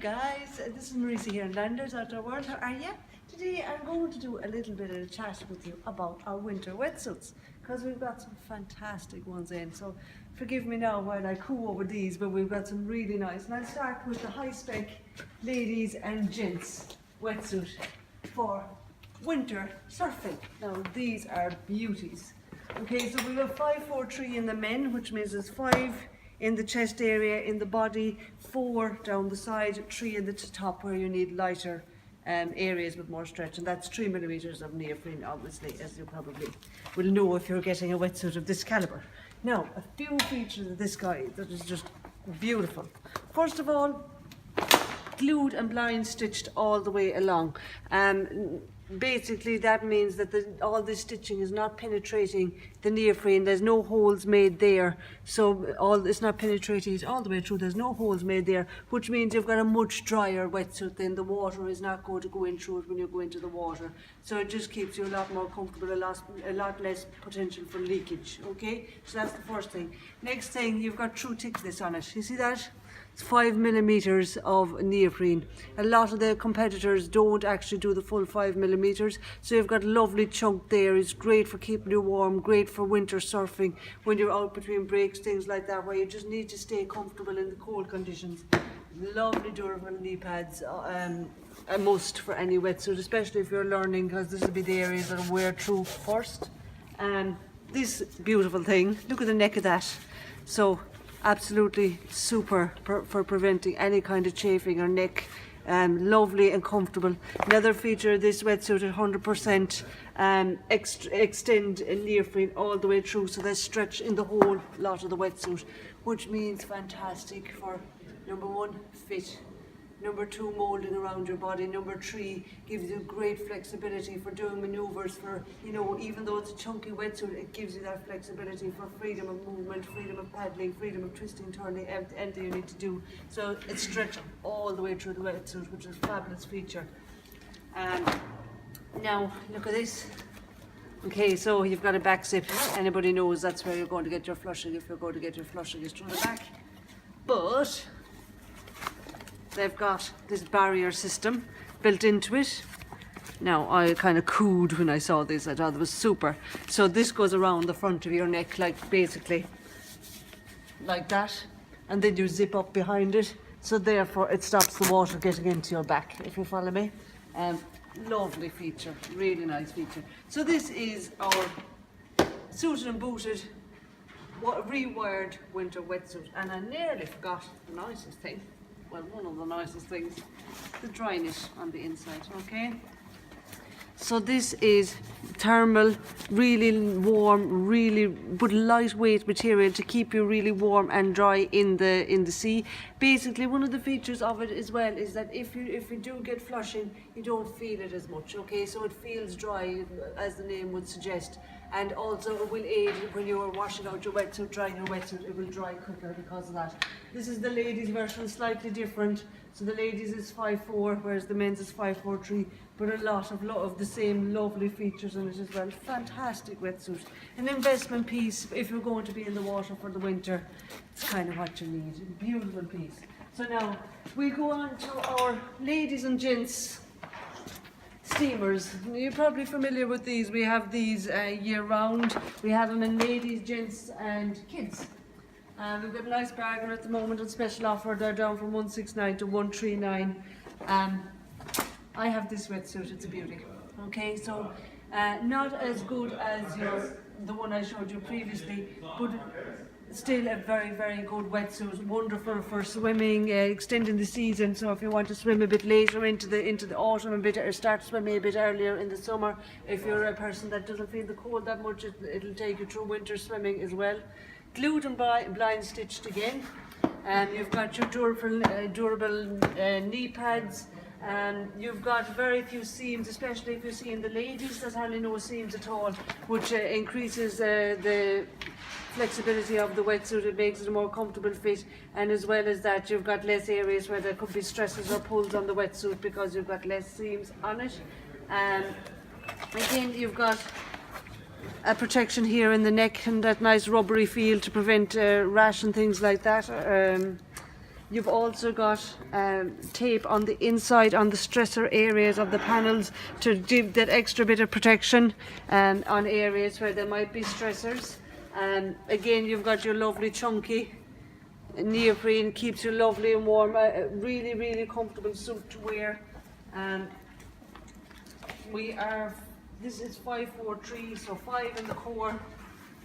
guys, this is Muiriosa here in Landers Outdoor World. How are you? Today I'm going to do a little bit of a chat with you about our winter wetsuits because we've got some fantastic ones in. So forgive me now while I coo over these, but we've got some really nice. And I'll start with the high spec ladies and gents wetsuit for winter surfing. Now these are beauties. Okay, so we have 543 in the men, which means there's 5 in the chest area, in the body, 4 down the side, 3 in the top where you need lighter areas with more stretch, and that's 3 millimeters of neoprene, obviously, as you probably will know if you're getting a wetsuit of this caliber. Now, a few features of this guy that is just beautiful. First of all, glued and blind stitched all the way along. Basically that means that all this stitching is not penetrating the neoprene. There's no holes made there, so it's not penetrating it all the way through. There's no holes made there, which means you've got a much drier wetsuit. Then the water is not going to go in through it when you go into the water, so it just keeps you a lot more comfortable, a lot less potential for leakage. Okay, so that's the first thing. Next thing, you've got true thickness on it. You see that? It's 5 millimeters of neoprene. A lot of the competitors don't actually do the full 5 millimeters, so you've got a lovely chunk there. It's great for keeping you warm, great for winter surfing when you're out between breaks, things like that, where you just need to stay comfortable in the cold conditions. Lovely durable knee pads, a must for any wetsuit, especially if you're learning, because this will be the areas that wear through first. This beautiful thing, look at the neck of that. So absolutely super for preventing any kind of chafing or neck. Lovely and comfortable. Another feature of this wetsuit at 100% extend neoprene all the way through, so there's stretch in the whole lot of the wetsuit, which means fantastic for number 1, fit. Number 2, molding around your body. Number 3, gives you great flexibility for doing maneuvers, for, you know, even though it's a chunky wetsuit, it gives you that flexibility for freedom of movement, freedom of paddling, freedom of twisting, turning, anything you need to do. So it's stretched all the way through the wetsuit, which is a fabulous feature. Now, look at this. Okay, so you've got a back zip. Anybody knows that's where you're going to get your flushing. If you're going to get your flushing, is through the back. But they've got this barrier system built into it. Now, I kind of cooed when I saw this. I thought it was super. So this goes around the front of your neck, like basically like that, and then you zip up behind it. So therefore it stops the water getting into your back, if you follow me. Lovely feature, really nice feature. So this is our suited and booted rewired winter wetsuit, and I nearly forgot the nicest thing. Well, one of the nicest things, the dryness on the inside. Okay, so this is thermal, really warm, really but lightweight material to keep you really warm and dry in the sea. Basically, one of the features of it as well is that if you do get flushing, you don't feel it as much. Okay, so it feels dry, as the name would suggest. And also it will aid when you are washing out your wetsuit, drying your wetsuit, it will dry quicker because of that. This is the ladies' version, slightly different. So the ladies is 5'4", whereas the men's is 5'4'3", but a lot of the same lovely features in it as well. Fantastic wetsuit. An investment piece if you're going to be in the water for the winter. It's kind of what you need. A beautiful piece. So now we go on to our ladies and gents steamers. You're probably familiar with these. We have these year round. We have them in ladies, gents and kids. We've got a nice bargain at the moment on special offer. They're down from 169 to 139. I have this wetsuit, it's a beauty. Okay, so not as good as the one I showed you previously, but still a very, very good wetsuit. Wonderful for swimming, extending the season. So if you want to swim a bit later into the autumn a bit, or start swimming a bit earlier in the summer, if you're a person that doesn't feel the cold that much, it'll take you through winter swimming as well. Glued and blind stitched again. You've got your durable knee pads. You've got very few seams, especially if you're seeing the ladies. There's hardly no seams at all, which increases the flexibility of the wetsuit. It makes it a more comfortable fit, and as well as that, you've got less areas where there could be stresses or pulls on the wetsuit because you've got less seams on it. Again, you've got a protection here in the neck and that nice rubbery feel to prevent rash and things like that. You've also got tape on the inside on the stressor areas of the panels to give that extra bit of protection on areas where there might be stressors. Again, you've got your lovely chunky neoprene, keeps you lovely and warm. A really, really comfortable suit to wear. This is 5-4-3, so 5 in the core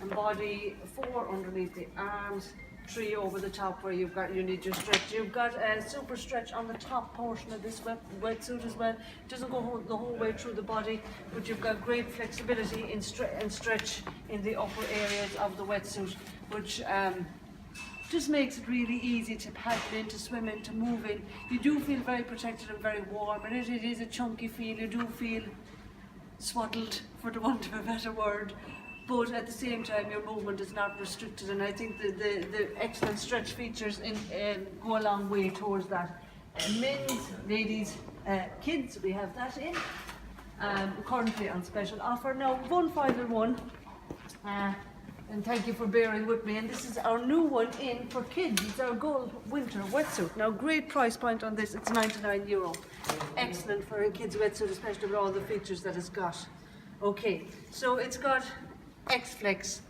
and body, 4 underneath the arms, 3 over the top where you need your stretch. You've got a super stretch on the top portion of this wetsuit as well. It doesn't go the whole way through the body, but you've got great flexibility and stretch in the upper areas of the wetsuit, which just makes it really easy to paddle in, to swim in, to move in. You do feel very protected and very warm, and it is a chunky feel. You do feel swaddled, for the want of a better word, but at the same time your movement is not restricted, and I think the excellent stretch features go a long way towards that. Men's, ladies, kids, we have that in currently on special offer. Now, one final one, and thank you for bearing with me, and this is our new one in for kids. It's our gold winter wetsuit. Now, great price point on this, it's €99. Excellent for a kids wetsuit, especially with all the features that it's got. Okay, so it's got X-Flex,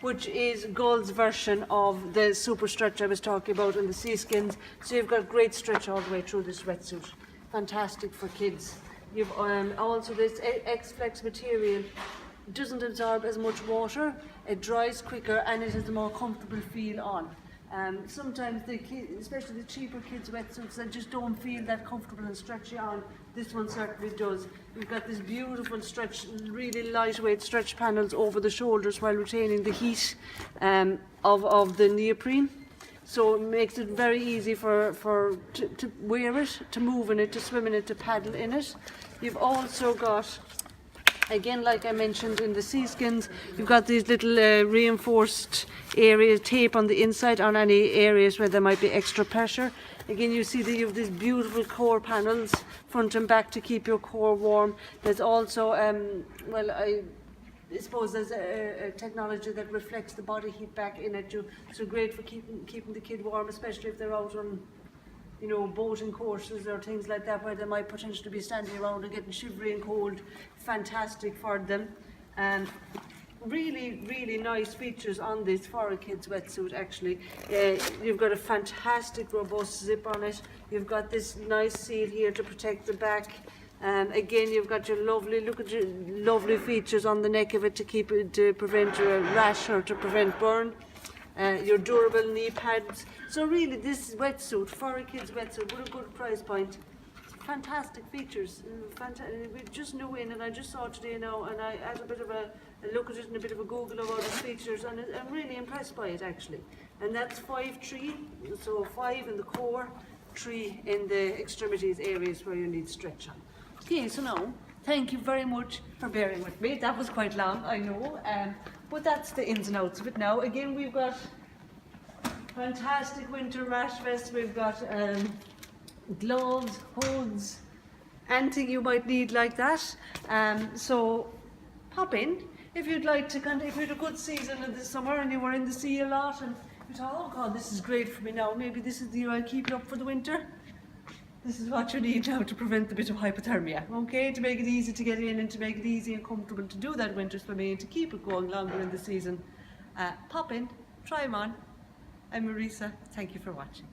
which is Gold's version of the super stretch I was talking about in the seaskins. So you've got great stretch all the way through this wetsuit. Fantastic for kids. You've also this X-Flex material. It doesn't absorb as much water, it dries quicker, and it has a more comfortable feel on. Sometimes especially the cheaper kids wetsuits, they just don't feel that comfortable and stretchy on. This one certainly does. We've got this beautiful stretch, really lightweight stretch panels over the shoulders while retaining the heat of the neoprene. So it makes it very easy to wear it, to move in it, to swim in it, to paddle in it. You've also got, again, like I mentioned in the seaskins, you've got these little reinforced areas, tape on the inside on any areas where there might be extra pressure. Again, you see that you have these beautiful core panels, front and back, to keep your core warm. There's also, I suppose there's a technology that reflects the body heat back in at you. So great for keeping the kid warm, especially if they're out on, boating courses or things like that, where they might potentially be standing around and getting shivery and cold. Fantastic for them. And really, really nice features on this for a kid's wetsuit, actually. You've got a fantastic robust zip on it. You've got this nice seal here to protect the back. Again, you've got your lovely features on the neck of it to prevent a rash or to prevent burn. Your durable knee pads. So really, this wetsuit for a kid's wetsuit with a good price point. Fantastic features. We just knew in, and I just saw it today now, and I had a bit of a look at it and a bit of a Google about its features, and I'm really impressed by it, actually. And that's 5-3, so 5 in the core, 3 in the extremities areas where you need stretch on. Okay, so now, thank you very much for bearing with me. That was quite long, I know, but that's the ins and outs of it now. Again, we've got fantastic winter rash vests, we've got gloves, hoods, anything you might need like that. So pop in if you'd like to if you had a good season in the summer and you were in the sea a lot and you thought, oh God, this is great for me now, maybe this is the year I'll keep you up for the winter. This is what you need now to prevent a bit of hypothermia, okay? To make it easy to get in and to make it easy and comfortable to do that winter swimming and to keep it going longer in the season. Pop in, try them on. I'm Muiriosa, thank you for watching.